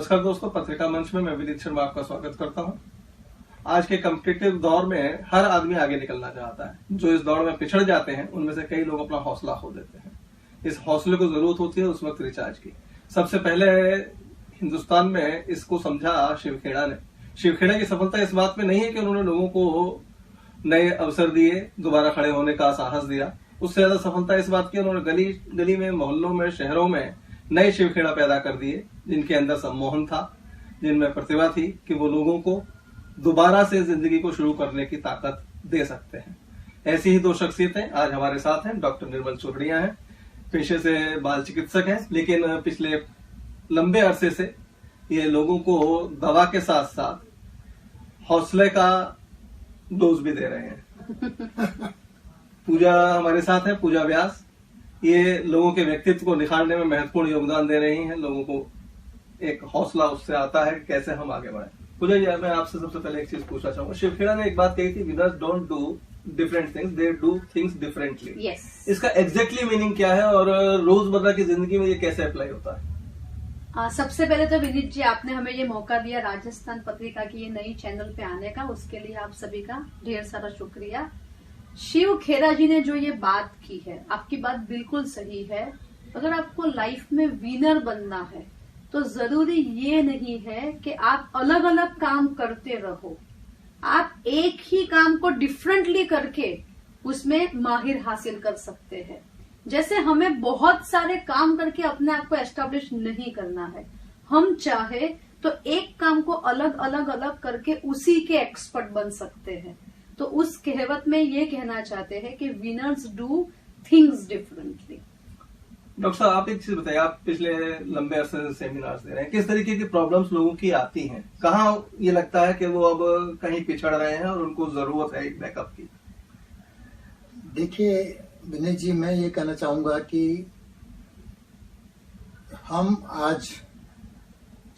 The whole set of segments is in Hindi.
नमस्कार दोस्तों, पत्रिका मंच में मैं विनीत शर्मा आपका स्वागत करता हूं। आज के कॉम्पिटिटिव दौर में हर आदमी आगे निकलना चाहता है। जो इस दौड़ में पिछड़ जाते हैं उनमें से कई लोग अपना हौसला खो देते हैं। इस हौसले को जरूरत होती है उस वक्त रिचार्ज की। सबसे पहले हिंदुस्तान में इसको समझा शिवखेड़ा ने। शिवखेड़ा की सफलता इस बात में नहीं है कि उन्होंने लोगों को नए अवसर दिए, दोबारा खड़े होने का साहस दिया। उससे ज्यादा सफलता इस बात की उन्होंने गली गली में, मोहल्लों में, शहरों में नए शिवखेड़ा पैदा कर दिए, जिनके अंदर सम्मोहन था, जिनमें प्रतिभा थी कि वो लोगों को दोबारा से जिंदगी को शुरू करने की ताकत दे सकते हैं। ऐसी ही दो शख्सियतें आज हमारे साथ हैं। डॉक्टर निर्मल चोरड़िया हैं, पेशे से बाल चिकित्सक हैं, लेकिन पिछले लंबे अरसे से ये लोगों को दवा के साथ साथ हौसले का डोज भी दे रहे हैं। पूजा हमारे साथ है, पूजा व्यास। ये लोगों के व्यक्तित्व को निखारने में महत्वपूर्ण योगदान दे रही हैं। लोगों को एक हौसला उससे आता है कैसे हम आगे बढ़े। पूजा जी, मैं आपसे सबसे पहले एक चीज पूछना चाहूंगा। शिवखेड़ा ने एक बात कही थी, winners don't do different things, they do things differently. इसका एग्जैक्टली मीनिंग क्या है और रोजमर्रा की जिंदगी में ये कैसे अप्लाई होता है? सबसे पहले तो विनीत जी, आपने हमें ये मौका दिया राजस्थान पत्रिका की ये नई चैनल पे आने का, उसके लिए आप सभी का ढेर सारा शुक्रिया। शिवखेड़ा जी ने जो ये बात की है, आपकी बात बिल्कुल सही है। अगर आपको लाइफ में विनर बनना है तो जरूरी ये नहीं है कि आप अलग अलग काम करते रहो। आप एक ही काम को डिफरेंटली करके उसमें माहिर हासिल कर सकते हैं। जैसे हमें बहुत सारे काम करके अपने आप को एस्टेब्लिश नहीं करना है। हम चाहे तो एक काम को अलग अलग करके उसी के एक्सपर्ट बन सकते हैं। तो उस कहावत में ये कहना चाहते हैं कि winners do things differently. Doctor साहब, आप एक चीज बताइए, आप पिछले लंबे अरसे से सेमिनार्स दे रहे हैं, किस तरीके की प्रॉब्लम्स लोगों की आती हैं? कहाँ ये लगता है कि वो अब कहीं पिछड़ रहे हैं और उनको जरूरत है एक बैकअप की? देखिए विनय जी, मैं ये कहना चाहूंगा कि हम आज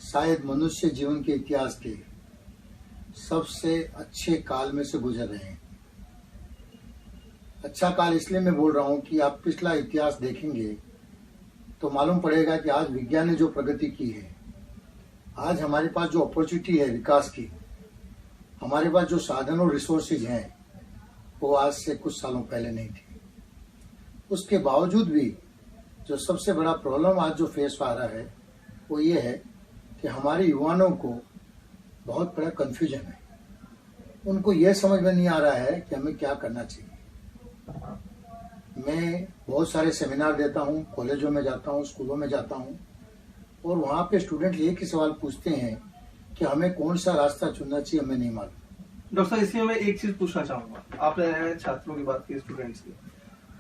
शायद मनुष्य जीवन के इतिहास के सबसे अच्छे काल में से गुजर रहे हैं। अच्छा काल इसलिए मैं बोल रहा हूं कि आप पिछला इतिहास देखेंगे तो मालूम पड़ेगा कि आज विज्ञान ने जो प्रगति की है, आज हमारे पास जो अपॉर्चुनिटी है विकास की, हमारे पास जो साधन और रिसोर्सेज हैं, वो आज से कुछ सालों पहले नहीं थी। उसके बावजूद भी जो सबसे बड़ा प्रॉब्लम आज जो फेस आ रहा है वो ये है कि हमारे युवाओं को बहुत बड़ा कंफ्यूजन है। उनको यह समझ में नहीं आ रहा है कि हमें क्या करना चाहिए। मैं बहुत सारे सेमिनार देता हूँ, कॉलेजों में जाता हूँ, स्कूलों में जाता हूँ, और वहाँ पे स्टूडेंट एक ही सवाल पूछते हैं कि हमें कौन सा रास्ता चुनना चाहिए, हमें नहीं मालूम। डॉक्टर साहब, इसमें मैं एक चीज पूछना चाहूंगा। आपने छात्रों की बात की, स्टूडेंट्स की।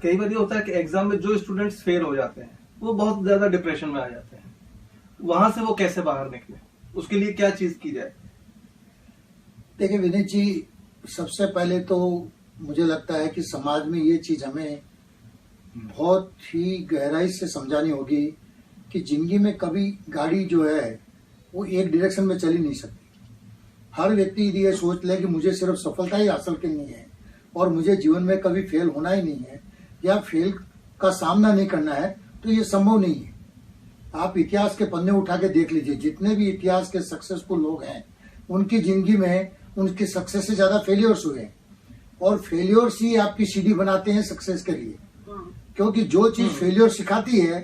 कई बार ये होता है कि एग्जाम में जो स्टूडेंट्स फेल हो जाते हैं वो बहुत ज्यादा डिप्रेशन में आ जाते हैं। वहां से वो कैसे बाहर निकले, उसके लिए क्या चीज की जाए? देखिए विनीत जी, सबसे पहले तो मुझे लगता है कि समाज में ये चीज हमें बहुत ही गहराई से समझानी होगी कि जिंदगी में कभी गाड़ी जो है वो एक डायरेक्शन में चल ही नहीं सकती। हर व्यक्ति यदि ये सोच ले कि मुझे सिर्फ सफलता ही हासिल करनी है और मुझे जीवन में कभी फेल होना ही नहीं है या फेल का सामना नहीं करना है, तो ये संभव नहीं है। आप इतिहास के पन्ने उठा के देख लीजिए, जितने भी इतिहास के सक्सेसफुल लोग हैं उनकी जिंदगी में उनके सक्सेस से ज्यादा फेलियर्स हुए, और फेलियर्स ही आपकी सीढ़ी बनाते हैं सक्सेस के लिए। क्योंकि जो चीज फेलियर सिखाती है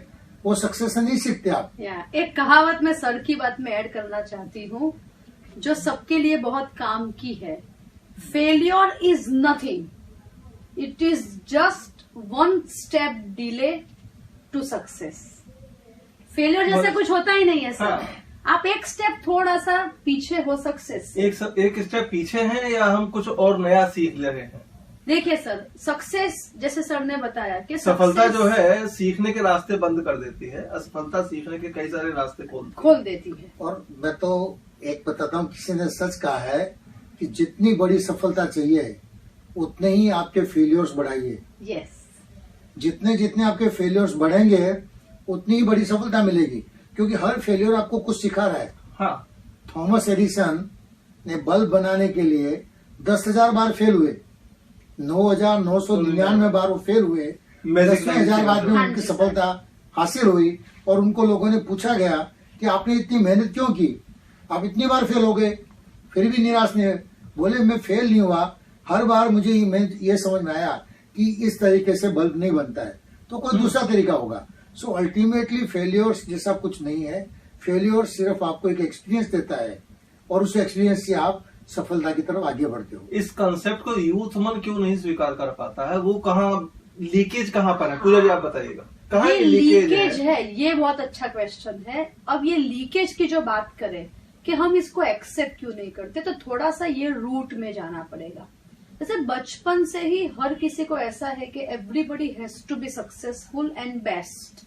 वो सक्सेस से नहीं सीखते आप। एक कहावत मैं सर की बात में ऐड करना चाहती हूँ जो सबके लिए बहुत काम की है। Failure is nothing, it is just one step delay to success. Failure जैसे कुछ होता ही नहीं है सर। हाँ। आप एक स्टेप थोड़ा सा पीछे हो सक्सेस। एक स्टेप पीछे हैं या हम कुछ और नया सीख ले रहे हैं? देखिए सर, सक्सेस जैसे सर ने बताया कि सफलता जो है सीखने के रास्ते बंद कर देती है, असफलता सीखने के कई सारे रास्ते खोल देती है। और मैं तो एक बताता हूँ, किसी ने सच कहा है कि जितनी बड़ी सफलता चाहिए उतने ही आपके फेलियर्स बढ़ाइए। यस। जितने जितने आपके फेलियर्स बढ़ेंगे उतनी ही बड़ी सफलता मिलेगी, क्योंकि हर फेलियर आपको कुछ सिखा रहा है। हाँ। थॉमस एडिसन ने बल्ब बनाने के लिए 10,000 बार फेल हुए, 9,999 बार वो फेल हुए, 10,000 बाद में उनकी सफलता हासिल हुई। और उनको लोगों ने पूछा गया कि आपने इतनी मेहनत क्यों की, आप इतनी बार फेल हो गए फिर भी निराश नहीं हुए। बोले मैं फेल नहीं हुआ, हर बार मुझे ये समझ में आया कि इस तरीके से बल्ब नहीं बनता है, तो कोई दूसरा तरीका होगा। सो अल्टीमेटली फेल्योर्स जैसा कुछ नहीं है, फेल्योर सिर्फ आपको एक एक्सपीरियंस देता है और उस एक्सपीरियंस से आप सफलता की तरफ आगे बढ़ते हो। इस कंसेप्ट को यूथ मन क्यों नहीं स्वीकार कर पाता है, वो कहाँ लीकेज कहाँ पर है, पूजा जी आप बताइएगा कहाँ ये लीकेज है? ये बहुत अच्छा क्वेश्चन है। अब ये लीकेज की जो बात करें कि हम इसको एक्सेप्ट क्यों नहीं करते, तो थोड़ा सा ये रूट में जाना पड़ेगा। जैसे बचपन से ही हर किसी को ऐसा है कि everybody has to be successful and best.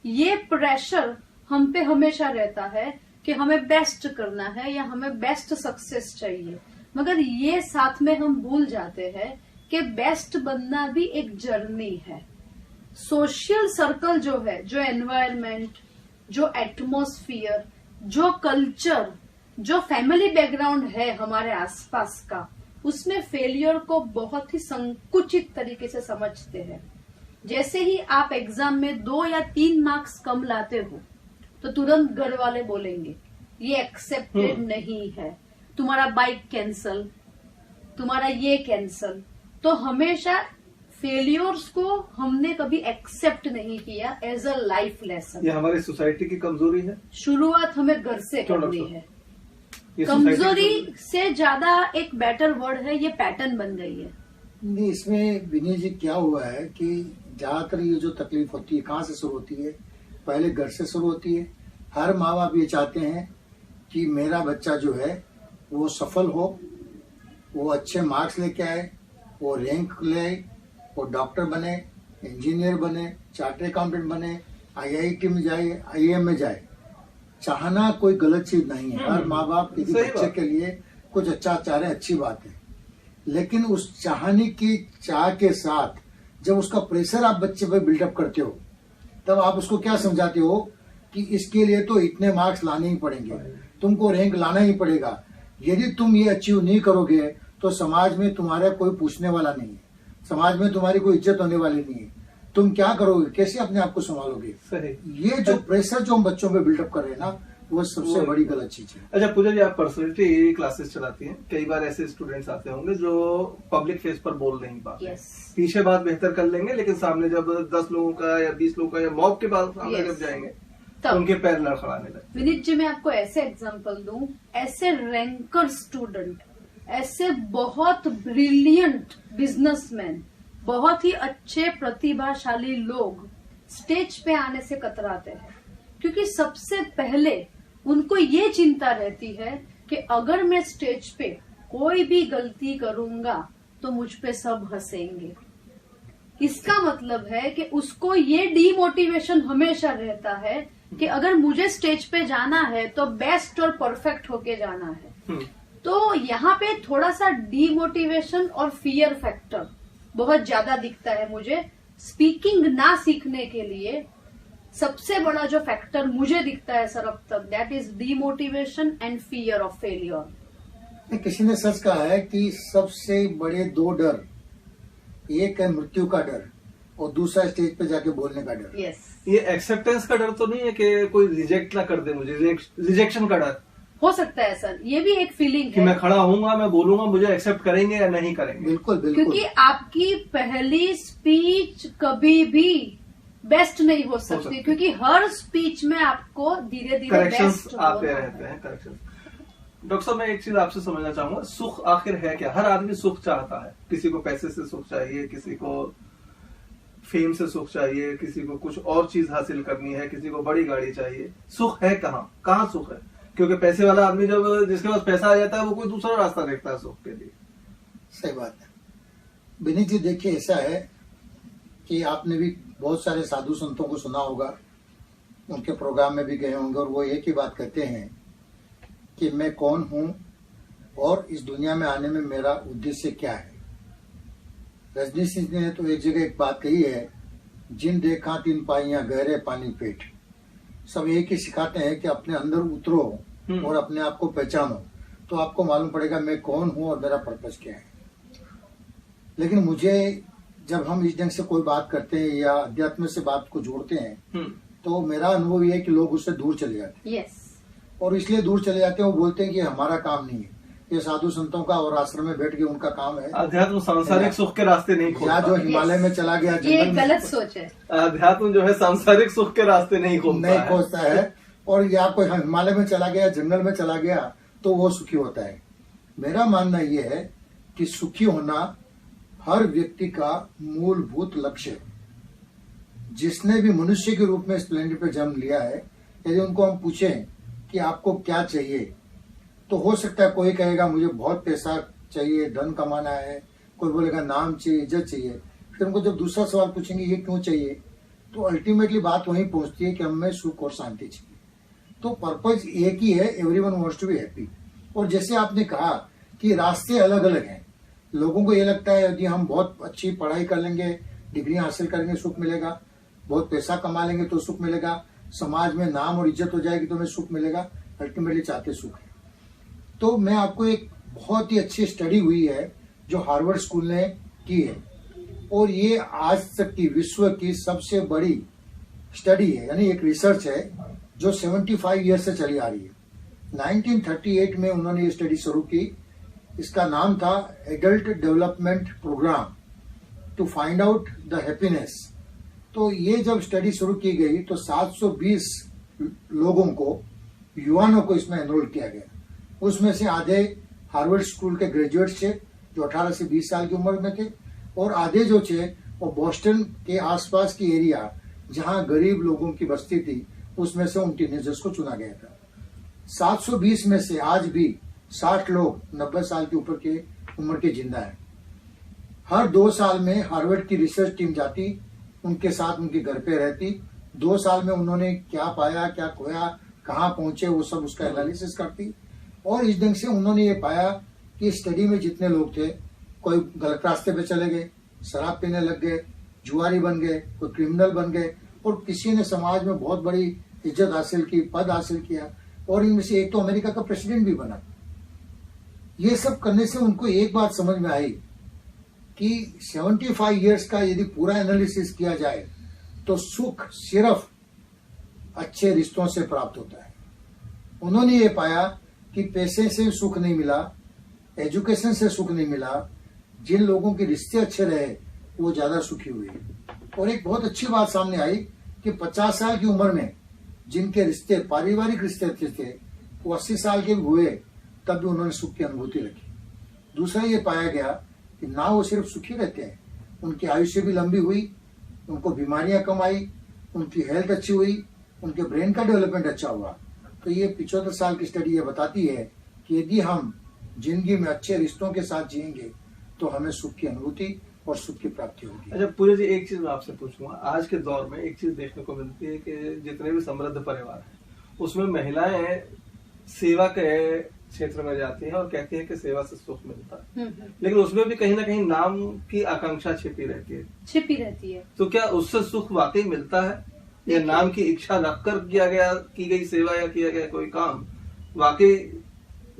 ये प्रेशर हम पे हमेशा रहता है कि हमें बेस्ट करना है या हमें बेस्ट सक्सेस चाहिए, मगर ये साथ में हम भूल जाते हैं कि बेस्ट बनना भी एक जर्नी है। सोशल सर्कल जो है, जो एनवायरनमेंट, जो एटमॉस्फियर, जो कल्चर, जो फैमिली बैकग्राउंड है हमारे आसपास का, उसमें फेलियर को बहुत ही संकुचित तरीके से समझते हैं। जैसे ही आप एग्जाम में 2 या 3 मार्क्स कम लाते हो तो तुरंत घर वाले बोलेंगे ये एक्सेप्टेड नहीं है, तुम्हारा बाइक कैंसल, तुम्हारा ये कैंसल। तो हमेशा फेलियर्स को हमने कभी एक्सेप्ट नहीं किया एज अ लाइफ लेसन। ये हमारी सोसाइटी की कमजोरी है। शुरुआत हमें घर से करनी है। कमजोरी से ज्यादा एक बेटर वर्ड है, ये पैटर्न बन गई है। नहीं, इसमें विनय जी क्या हुआ है कि ज्यादातर ये जो तकलीफ होती है कहाँ से शुरू होती है, पहले घर से शुरू होती है। हर माँ बाप ये चाहते हैं कि मेरा बच्चा जो है वो सफल हो, वो अच्छे मार्क्स लेके आए, वो रैंक ले, वो डॉक्टर बने, इंजीनियर बने, चार्टर्ड अकाउंटेंट बने, IIT में जाए, IIM में जाए। चाहना कोई गलत चीज नहीं है, हर माँ बाप किसी बच्चे के लिए कुछ अच्छा चाह रहे, अच्छी बात है। लेकिन उस चाहने की चाह के साथ जब उसका प्रेशर आप बच्चे पर बिल्डअप करते हो, तब आप उसको क्या समझाते हो कि इसके लिए तो इतने मार्क्स लाने ही पड़ेंगे, तुमको रैंक लाना ही पड़ेगा। यदि तुम ये अचीव नहीं करोगे तो समाज में तुम्हारा कोई पूछने वाला नहीं है, समाज में तुम्हारी कोई इज्जत होने वाली नहीं है। तुम क्या करोगे, कैसे अपने आप को संभालोगे? ये जो प्रेशर जो हम बच्चों पे बिल्डअप कर रहे हैं ना, वो सबसे बड़ी गलत चीज है। अच्छा पूजा जी, आप पर्सनैलिटी क्लासेस चलाती हैं, कई बार ऐसे स्टूडेंट्स आते होंगे जो पब्लिक फेस पर बोल नहीं पाते, पीछे बात बेहतर कर लेंगे, लेकिन सामने जब 10 लोगों का या 20 लोगों का या मॉब के पास सामने जब जाएंगे तो उनके पैर लड़खड़ाने लगते। विनीत जी, मैं आपको ऐसे एग्जांपल दूं, ऐसे रैंकर स्टूडेंट, ऐसे बहुत ब्रिलियंट बिजनेसमैन, बहुत ही अच्छे प्रतिभाशाली लोग स्टेज पे आने से कतराते हैं, क्योंकि सबसे पहले उनको ये चिंता रहती है कि अगर मैं स्टेज पे कोई भी गलती करूंगा तो मुझ पे सब हंसेंगे। इसका मतलब है कि उसको ये डीमोटिवेशन हमेशा रहता है कि अगर मुझे स्टेज पे जाना है तो बेस्ट और परफेक्ट होके जाना है। तो यहाँ पे थोड़ा सा डीमोटिवेशन और फियर फैक्टर बहुत ज्यादा दिखता है मुझे। स्पीकिंग ना सीखने के लिए सबसे बड़ा जो फैक्टर मुझे दिखता है सर अब तक, that is demotivation and fear of failure. किसी ने सच कहा है कि सबसे बड़े 2 डर, एक है मृत्यु का डर और दूसरा स्टेज पे जाके बोलने का डर। यस, ये एक्सेप्टेंस का डर तो नहीं है कि कोई रिजेक्ट ना कर दे मुझे, रिजेक्शन का डर हो सकता है सर, ये भी एक फीलिंग कि है मैं खड़ा होऊंगा, मैं बोलूंगा, मुझे एक्सेप्ट करेंगे या नहीं करेंगे। बिल्कुल बिल्कुल, क्योंकि आपकी पहली स्पीच कभी भी बेस्ट नहीं हो सकती, क्योंकि हर स्पीच में आपको धीरे धीरे करेक्शंस बेस्ट आते रहते हैं, करेक्शंस। डॉक्टर साहब, मैं एक चीज आपसे समझना चाहूंगा, सुख आखिर है क्या? हर आदमी सुख चाहता है, किसी को पैसे से सुख चाहिए, किसी को फेम से सुख चाहिए, किसी को कुछ और चीज हासिल करनी है, किसी को बड़ी गाड़ी चाहिए। सुख है कहाँ? कहाँ सुख है? क्योंकि पैसे वाला आदमी जब जिसके पास पैसा आ जाता है वो कोई दूसरा रास्ता देखता है सुख के लिए। सही बात है विनीत जी। देखिए, ऐसा है कि आपने भी बहुत सारे साधु संतों को सुना होगा, उनके प्रोग्राम में भी गए होंगे, और वो एक ही बात कहते हैं कि मैं कौन हूं और इस दुनिया में आने में मेरा उद्देश्य क्या है। रजनी सिंह ने तो एक जगह एक बात कही है, जिन देखा तिन पाइयां गहरे पानी पेट। सब एक ही सिखाते हैं कि अपने अंदर उतरो और अपने आप को पहचानो, तो आपको मालूम पड़ेगा मैं कौन हूं और मेरा पर्पस क्या है। लेकिन मुझे जब हम इस ढंग से कोई बात करते हैं या अध्यात्म से बात को जोड़ते हैं, तो मेरा अनुभव ये है कि लोग उससे दूर चले जाते हैं। यस। और इसलिए दूर चले जाते हैं, वो बोलते हैं कि हमारा काम नहीं है, ये साधु संतों का और आश्रम में बैठ के उनका काम है। अध्यात्म सांसारिक सुख के रास्ते नहीं खोलता। या जो हिमालय में चला गया, ये जंगल में गलत सोच है। अध्यात्म जो है सांसारिक सुख के रास्ते नहीं खोलता है। और या कोई हिमालय में चला गया, जंगल में चला गया तो वो सुखी होता है। मेरा मानना ये है कि सुखी होना हर व्यक्ति का मूलभूत लक्ष्य है। जिसने भी मनुष्य के रूप में इस प्लेनेट पे जन्म लिया है, यदि उनको हम पूछें कि आपको क्या चाहिए, तो हो सकता है कोई कहेगा मुझे बहुत पैसा चाहिए, धन कमाना है, कोई बोलेगा नाम चाहिए, इज्जत चाहिए। फिर उनको जब दूसरा सवाल पूछेंगे ये क्यों चाहिए, तो अल्टीमेटली बात वहीं पहुंचती है कि हमें सुख और शांति चाहिए। तो पर्पज एक ही है, everyone wants to be happy. और जैसे आपने कहा कि रास्ते अलग अलग हैं, लोगों को ये लगता है यदि हम बहुत अच्छी पढ़ाई कर लेंगे, डिग्री हासिल करेंगे, सुख मिलेगा, बहुत पैसा कमा लेंगे तो सुख मिलेगा, समाज में नाम और इज्जत हो जाएगी तो हमें सुख मिलेगा। अल्टीमेटली चाहते सुख है। तो मैं आपको एक बहुत ही अच्छी स्टडी हुई है जो हार्वर्ड स्कूल ने की है, और ये आज तक की विश्व की सबसे बड़ी स्टडी है, यानी एक रिसर्च है जो 75 ईयर से चली आ रही है। 1938 में उन्होंने ये स्टडी शुरू की। इसका नाम था adult development program to find out the happiness. तो ये जब स्टडी शुरू की गई तो 720 लोगों को, युवाओं को इसमें एनरोल किया गया। उसमें से आधे हार्वर्ड स्कूल के ग्रेजुएट्स थे जो 18 से 20 साल की उम्र में थे, और आधे जो थे वो बोस्टन के आसपास की एरिया जहां गरीब लोगों की बस्ती थी, उसमें से उन टीनेजर्स को चुना गया था। 720 में से आज भी 60 लोग 90 साल के ऊपर के उम्र के जिंदा हैं। हर 2 साल में हार्वर्ड की रिसर्च टीम जाती, उनके साथ उनके घर पे रहती। 2 साल में उन्होंने क्या पाया, क्या खोया, कहाँ पहुंचे, वो सब उसका एनालिसिस करती। और इस ढंग से उन्होंने ये पाया कि स्टडी में जितने लोग थे, कोई गलत रास्ते पे चले गए, शराब पीने लग गए, जुआरी बन गए, कोई क्रिमिनल बन गए, और किसी ने समाज में बहुत बड़ी इज्जत हासिल की, पद हासिल किया, और इनमें से एक तो अमेरिका का प्रेसिडेंट भी बना। ये सब करने से उनको एक बात समझ में आई कि 75 ईयर्स का यदि पूरा एनालिसिस किया जाए तो सुख सिर्फ अच्छे रिश्तों से प्राप्त होता है। उन्होंने ये पाया कि पैसे से सुख नहीं मिला, एजुकेशन से सुख नहीं मिला, जिन लोगों के रिश्ते अच्छे रहे वो ज्यादा सुखी हुए। और एक बहुत अच्छी बात सामने आई कि 50 साल की उम्र में जिनके रिश्ते, पारिवारिक रिश्ते अच्छे थे, वो 80 साल के हुए तब भी उन्होंने सुख की अनुभूति रखी। दूसरा ये पाया गया कि ना वो सिर्फ सुखी रहते हैं, उनकी आयुष्य भी लंबी हुई, उनको बीमारियां कम आई, उनकी हेल्थ अच्छी हुई, उनके ब्रेन का डेवलपमेंट अच्छा हुआ। तो ये 75 साल की स्टडी ये बताती है कि यदि हम जिंदगी में अच्छे रिश्तों के साथ जिएंगे तो हमें सुख की अनुभूति और सुख की प्राप्ति होगी। अच्छा पूजा जी, एक चीज मैं आपसे पूछूंगा। आज के दौर में एक चीज देखने को मिलती है कि जितने भी समृद्ध परिवार हैं उसमें महिलाएं सेवा के क्षेत्र में जाती हैं और कहती हैं कि सेवा से सुख मिलता है, लेकिन उसमें भी कहीं ना कहीं नाम की आकांक्षा छिपी रहती है। तो क्या उससे सुख वाकई मिलता है, या नाम की इच्छा रखकर की गई सेवा या किया गया कोई काम वाकई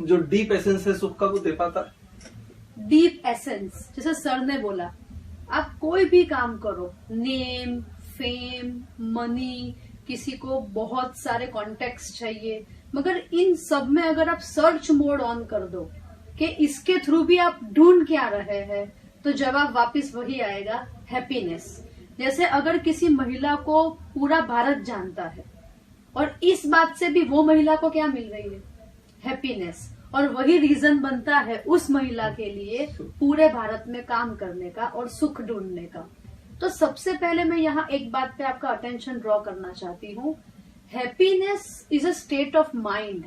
जो डीप एसेंस है सुख का वो दे पाता है? डीप एसेंस, जैसे सर ने बोला, आप कोई भी काम करो, नेम, फेम, मनी, किसी को बहुत सारे कॉन्टेक्ट चाहिए, मगर इन सब में अगर आप सर्च मोड ऑन कर दो कि इसके थ्रू भी आप ढूंढ क्या रहे हैं, तो जवाब वापस वही आएगा, हैप्पीनेस। जैसे अगर किसी महिला को पूरा भारत जानता है और इस बात से भी वो महिला को क्या मिल रही है, हैप्पीनेस, और वही रीजन बनता है उस महिला के लिए पूरे भारत में काम करने का और सुख ढूंढने का। तो सबसे पहले मैं यहाँ एक बात पे आपका अटेंशन ड्रॉ करना चाहती हूँ, happiness is a state of mind.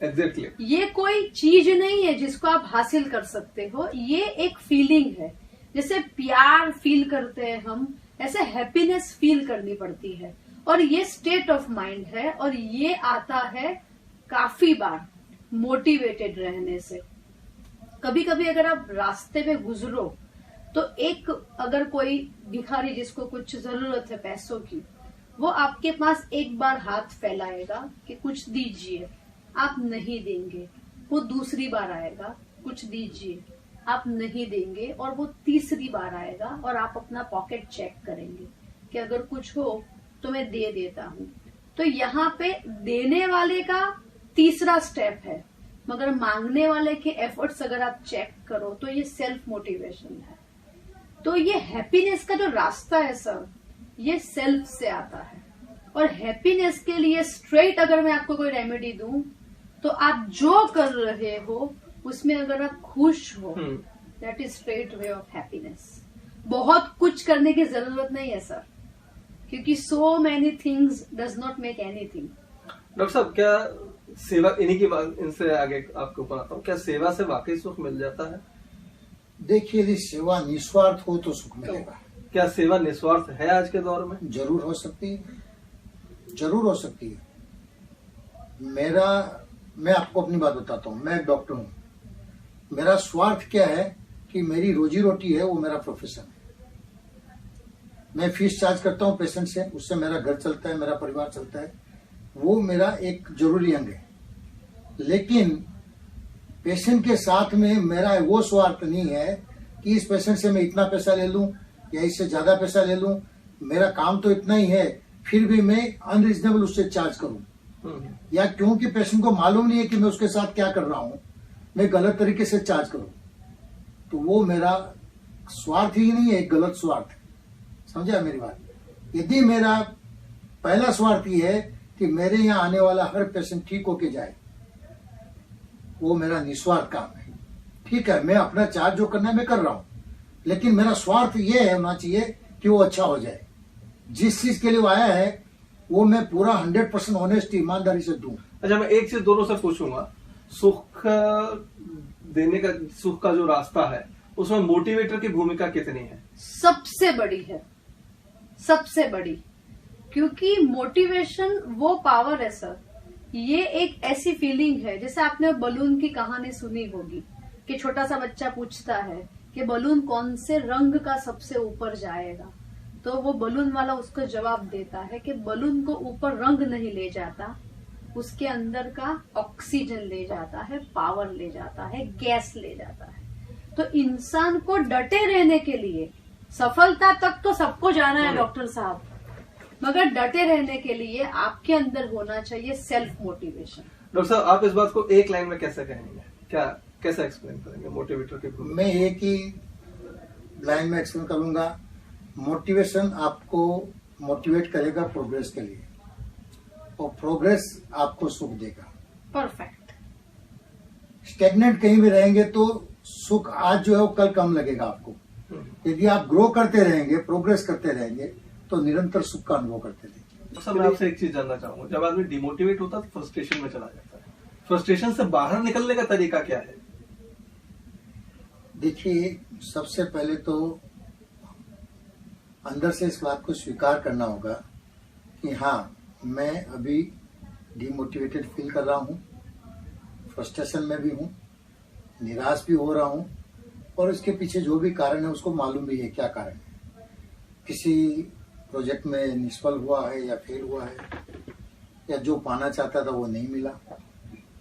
Exactly. ये कोई चीज नहीं है जिसको आप हासिल कर सकते हो, ये एक फीलिंग है। जैसे प्यार फील करते हैं हम, ऐसे हैप्पीनेस फील करनी पड़ती है, और ये स्टेट ऑफ माइंड है, और ये आता है काफी बार मोटिवेटेड रहने से। कभी कभी अगर आप रास्ते में गुजरो तो एक अगर कोई भिखारी जिसको कुछ जरूरत है पैसों की, वो आपके पास एक बार हाथ फैलाएगा कि कुछ दीजिए, आप नहीं देंगे, वो दूसरी बार आएगा, कुछ दीजिए, आप नहीं देंगे, और वो तीसरी बार आएगा और आप अपना पॉकेट चेक करेंगे कि अगर कुछ हो तो मैं दे देता हूँ। तो यहाँ पे देने वाले का तीसरा स्टेप है, मगर मांगने वाले के एफर्ट्स अगर आप चेक करो तो ये सेल्फ मोटिवेशन है। तो ये हैप्पीनेस का जो रास्ता है सर, ये सेल्फ से आता है। और हैप्पीनेस के लिए स्ट्रेट अगर मैं आपको कोई रेमेडी दूं, तो आप जो कर रहे हो उसमें अगर आप खुश हो, that is straight way of happiness. बहुत कुछ करने की जरूरत नहीं है सर, क्योंकि so many things does not make anything. Doctor साहब, क्या सेवा, इन्हीं की बात, इनसे आगे आपके ऊपर आता हूँ, क्या सेवा से वाकई सुख मिल जाता है? देखिए, यदि सेवा निस्वार्थ हो तो सुख मिलेगा। क्या सेवा निस्वार्थ है आज के दौर में? जरूर हो सकती है, जरूर हो सकती है। मैं आपको अपनी बात बताता हूँ। मैं एक डॉक्टर हूँ। मेरा स्वार्थ क्या है कि मेरी रोजी रोटी है, वो मेरा प्रोफेशन है। मैं फीस चार्ज करता हूँ पेशेंट से, उससे मेरा घर चलता है, मेरा परिवार चलता है, वो मेरा एक जरूरी अंग है। लेकिन पेशेंट के साथ में मेरा वो स्वार्थ नहीं है कि इस पेशेंट से मैं इतना पैसा ले लूं या इससे ज्यादा पैसा ले लूं। मेरा काम तो इतना ही है, फिर भी मैं अनरीजनेबल उससे चार्ज करूं, या क्योंकि पेशेंट को मालूम नहीं है कि मैं उसके साथ क्या कर रहा हूं, मैं गलत तरीके से चार्ज करूं, तो वो मेरा स्वार्थ ही नहीं है, एक गलत स्वार्थ। समझा मेरी बात? यदि मेरा पहला स्वार्थ ये है कि मेरे यहाँ आने वाला हर पेशेंट ठीक होके जाए, वो मेरा निस्वार्थ काम है। ठीक है, मैं अपना चार्ज जो करना है मैं कर रहा हूं, लेकिन मेरा स्वार्थ ये होना चाहिए कि वो अच्छा हो जाए। जिस चीज के लिए वो आया है वो मैं पूरा 100% ऑनेस्ट ईमानदारी से दूं। अच्छा, मैं एक चीज दोनों से पूछूंगा, सुख देने का, सुख का जो रास्ता है उसमें मोटिवेटर की भूमिका कितनी है? सबसे बड़ी है, सबसे बड़ी। क्योंकि मोटिवेशन वो पावर है सर, ये एक ऐसी फीलिंग है, जैसे आपने बलून की कहानी सुनी होगी कि छोटा सा बच्चा पूछता है कि बलून कौन से रंग का सबसे ऊपर जाएगा, तो वो बलून वाला उसको जवाब देता है कि बलून को ऊपर रंग नहीं ले जाता, उसके अंदर का ऑक्सीजन ले जाता है, पावर ले जाता है, गैस ले जाता है। तो इंसान को डटे रहने के लिए, सफलता तक तो सबको जाना है डॉक्टर साहब, मगर डटे रहने के लिए आपके अंदर होना चाहिए सेल्फ मोटिवेशन। डॉक्टर साहब, आप इस बात को एक लाइन में कैसे कहेंगे, क्या कैसे एक्सप्लेन करेंगे मोटिवेटर की भूमिका? मैं एक ही लाइन में एक्सप्लेन करूंगा। मोटिवेशन आपको मोटिवेट करेगा प्रोग्रेस के लिए, और प्रोग्रेस आपको सुख देगा। परफेक्ट। स्टेगनेंट कहीं भी रहेंगे तो सुख आज जो है वो कल कम लगेगा आपको। यदि आप ग्रो करते रहेंगे, प्रोग्रेस करते रहेंगे, तो निरंतर सुख का अनुभव करते रहेंगे। तो सर, मैं आपसे एक चीज जानना चाहूंगा, जब आदमी डिमोटिवेट होता है तो फ्रस्ट्रेशन में चला जाता है, फ्रस्ट्रेशन से बाहर निकलने का तरीका क्या है? देखिए, सबसे पहले तो अंदर से इस बात को स्वीकार करना होगा कि हाँ, मैं अभी डिमोटिवेटेड फील कर रहा हूँ, फ्रस्ट्रेशन में भी हूँ, निराश भी हो रहा हूँ, और इसके पीछे जो भी कारण है उसको मालूम भी है क्या कारण है। किसी प्रोजेक्ट में निष्फल हुआ है या फेल हुआ है, या जो पाना चाहता था वो नहीं मिला,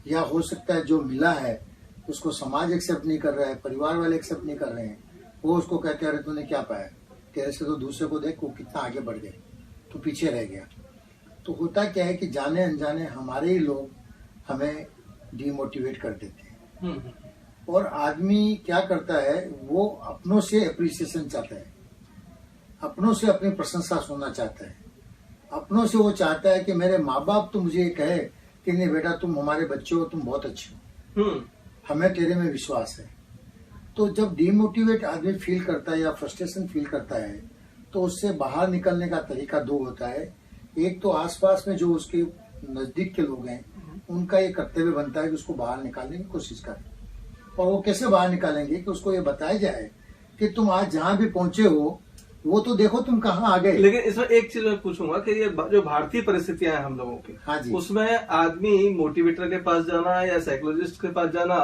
या हो सकता है जो मिला है उसको समाज एक्सेप्ट नहीं कर रहा है, परिवार वाले एक्सेप्ट नहीं कर रहे हैं। वो उसको कहते हैं, अरे तूने क्या पाया, तेरे से तो दूसरे को देख, वो कितना आगे बढ़ गए, तो पीछे रह गया। तो होता क्या है कि जाने अनजाने हमारे ही लोग हमें डिमोटिवेट कर देते हैं। और आदमी क्या करता है, वो अपनों से अप्रिसिएशन चाहता है, अपनों से अपनी प्रशंसा सुनना चाहता है, अपनों से वो चाहता है कि मेरे माँ बाप तो मुझे कहे कि नहीं बेटा तुम हमारे बच्चे हो, तुम बहुत अच्छे हो, हमें तेरे में विश्वास है। तो जब डिमोटिवेट आदमी फील करता है या फ्रस्ट्रेशन फील करता है, तो उससे बाहर निकलने का तरीका दो होता है। एक तो आसपास में जो उसके नजदीक के लोग हैं, उनका ये कर्तव्य बनता है कि उसको बाहर निकालने की कोशिश करें। और वो कैसे बाहर निकालेंगे कि उसको ये बताया जाए कि तुम आज जहाँ भी पहुंचे हो वो तो देखो तुम कहाँ आ गए। लेकिन इसमें एक चीज मैं पूछूंगा कि ये जो भारतीय परिस्थितियां हैं हम लोगों की, हाँ जी, उसमें आदमी मोटिवेटर के पास जाना या साइकोलॉजिस्ट के पास जाना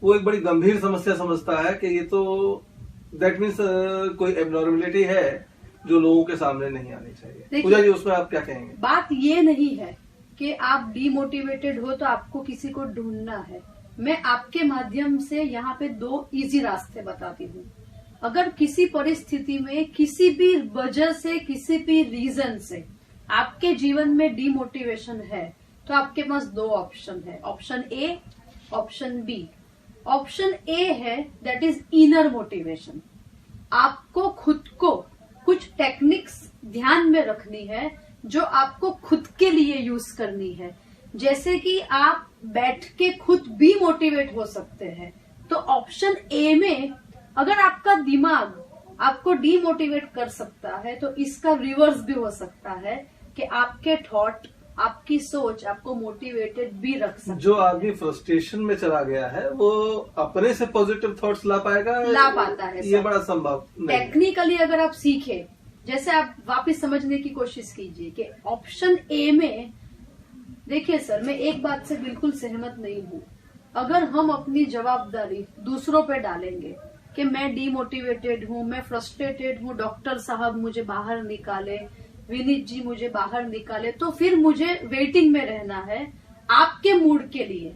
वो एक बड़ी गंभीर समस्या समझता है कि ये तो दैट मीन्स कोई एबनॉर्मलिटी है जो लोगों के सामने नहीं आनी चाहिए। पूजा जी, उसमें आप क्या कहेंगे? बात ये नहीं है कि आप डिमोटिवेटेड हो तो आपको किसी को ढूंढना है। मैं आपके माध्यम से यहाँ पे 2 इजी रास्ते बताती हूँ। अगर किसी परिस्थिति में किसी भी वजह से, किसी भी रीजन से आपके जीवन में डीमोटिवेशन है तो आपके पास दो ऑप्शन है, option A, option B. Option A है दैट इज इनर मोटिवेशन। आपको खुद को कुछ टेक्निक्स ध्यान में रखनी है जो आपको खुद के लिए यूज करनी है। जैसे कि आप बैठ के खुद भी मोटिवेट हो सकते हैं। तो ऑप्शन ए में अगर आपका दिमाग आपको डीमोटिवेट कर सकता है तो इसका रिवर्स भी हो सकता है कि आपके थॉट, आपकी सोच आपको मोटिवेटेड भी रख सकती है। जो आदमी फ्रस्ट्रेशन में चला गया है वो अपने से पॉजिटिव थॉट्स ला पाएगा, ला पाता है ये बड़ा संभव नहीं है। टेक्निकली अगर आप सीखे, जैसे आप वापस समझने की कोशिश कीजिए कि ऑप्शन ए में, देखिए सर मैं एक बात से बिल्कुल सहमत नहीं हूँ। अगर हम अपनी जवाबदारी दूसरों पे डालेंगे कि मैं डीमोटिवेटेड हूँ, मैं फ्रस्ट्रेटेड हूँ, डॉक्टर साहब मुझे बाहर निकाले, विनीत जी मुझे बाहर निकाले, तो फिर मुझे वेटिंग में रहना है आपके मूड के लिए,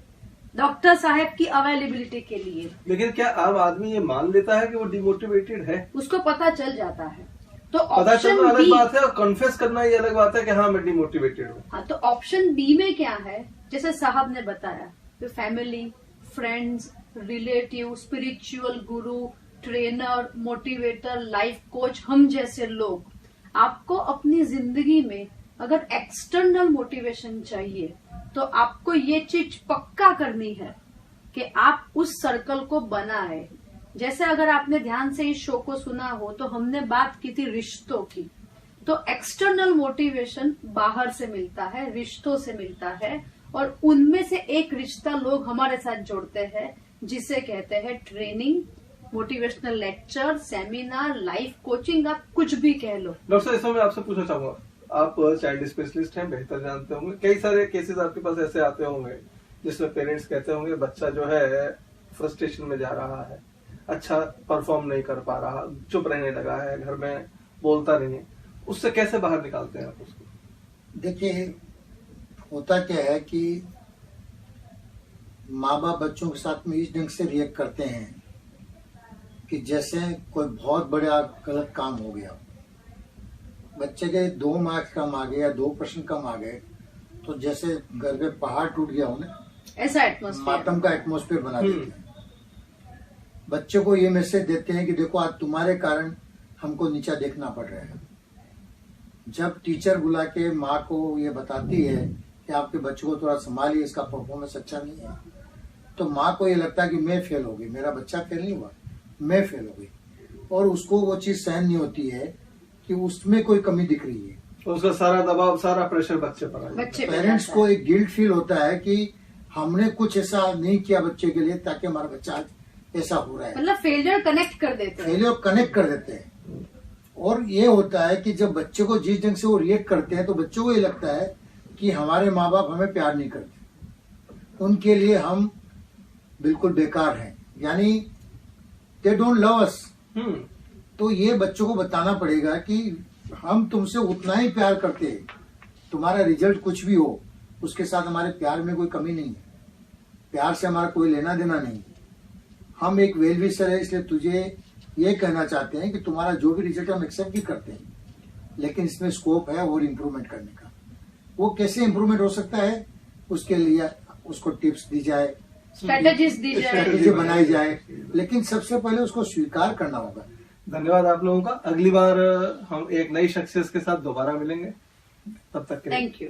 डॉक्टर साहब की अवेलेबिलिटी के लिए। लेकिन क्या आम आदमी ये मान लेता है कि वो डिमोटिवेटेड है? उसको पता चल जाता है। तो पता ऑप्शन चलना अलग बी, बात है और कन्फेस करना ये अलग बात है कि हाँ मैं डिमोटिवेटेड हूँ। हाँ, तो ऑप्शन बी में क्या है, जैसे साहब ने बताया, तो फैमिली, फ्रेंड्स, रिलेटिव, स्पिरिचुअल गुरु, ट्रेनर, मोटिवेटर, लाइफ कोच, हम जैसे लोग, आपको अपनी जिंदगी में अगर एक्सटर्नल मोटिवेशन चाहिए तो आपको ये चीज पक्का करनी है कि आप उस सर्कल को बनाए। जैसे अगर आपने ध्यान से इस शो को सुना हो तो हमने बात की थी रिश्तों की। तो एक्सटर्नल मोटिवेशन बाहर से मिलता है, रिश्तों से मिलता है, और उनमें से एक रिश्ता लोग हमारे साथ जोड़ते हैं जिसे कहते हैं training, motivational lecture, seminar, life coaching, आप कुछ भी कह लो। डॉक्टर साहब, इसमें मैं आपसे पूछना चाहूंगा, आप चाइल्ड स्पेशलिस्ट हैं, बेहतर जानते होंगे, कई सारे केसेस आपके पास ऐसे आते होंगे जिसमें पेरेंट्स कहते होंगे बच्चा जो है फ्रस्ट्रेशन में जा रहा है, अच्छा परफॉर्म नहीं कर पा रहा, चुप रहने लगा है, घर में बोलता नहीं है, उससे कैसे बाहर निकालते हैं आप उसको? देखिए, होता क्या है कि माँ बाप बच्चों के साथ में इस ढंग से रिएक्ट करते हैं कि जैसे कोई बहुत बड़ा गलत काम हो गया, बच्चे के 2 मार्क्स कम आ गए या 2 प्रश्न कम आ गए तो जैसे घर पे पहाड़ टूट गया हो ना, ऐसा एटमॉस्फेयर, मातम का एटमॉस्फेयर बना देते हैं। बच्चे को ये मैसेज देते हैं कि देखो आज तुम्हारे कारण हमको नीचा देखना पड़ रहा है। जब टीचर बुला के माँ को ये बताती है कि आपके बच्चे को थोड़ा संभालिए, इसका परफॉर्मेंस अच्छा नहीं है, तो माँ को ये लगता है कि मैं फेल हो गई, मेरा बच्चा फेल नहीं हुआ, मैं फेल हो गई, और उसको वो चीज सहन नहीं होती है कि उसमें कोई कमी दिख रही है। उसका सारा दबाव, सारा प्रेशर बच्चे पर आ जाता है। पेरेंट्स को एक गिल्ट फील होता है कि हमने कुछ ऐसा नहीं किया बच्चे के लिए ताकि हमारा बच्चा आज ऐसा हो रहा है। मतलब फेलियर कनेक्ट कर देते हैं, फेलियर कनेक्ट कर देते हैं। और ये होता है कि जब बच्चे को जिस ढंग से वो रिएक्ट करते हैं तो बच्चों को ये लगता है कि हमारे माँ बाप हमें प्यार नहीं करते, उनके लिए हम बिल्कुल बेकार हैं, यानी दे डोंट लव अस। तो ये बच्चों को बताना पड़ेगा कि हम तुमसे उतना ही प्यार करते हैं, तुम्हारा रिजल्ट कुछ भी हो उसके साथ हमारे प्यार में कोई कमी नहीं है, प्यार से हमारा कोई लेना देना नहीं। हम एक वेल विशर है, इसलिए तुझे ये कहना चाहते हैं कि तुम्हारा जो भी रिजल्ट हम एक्सेप्ट भी करते हैं, लेकिन इसमें स्कोप है और इम्प्रूवमेंट करने का। वो कैसे इम्प्रूवमेंट हो सकता है, उसके लिए उसको टिप्स दी जाए, स्ट्रेटेजीज दी जाए, स्ट्रेटेजी बनाई जाए, लेकिन सबसे पहले उसको स्वीकार करना होगा। धन्यवाद आप लोगों का। अगली बार हम एक नई शख्सियत के साथ दोबारा मिलेंगे, तब तक के लिए थैंक यू।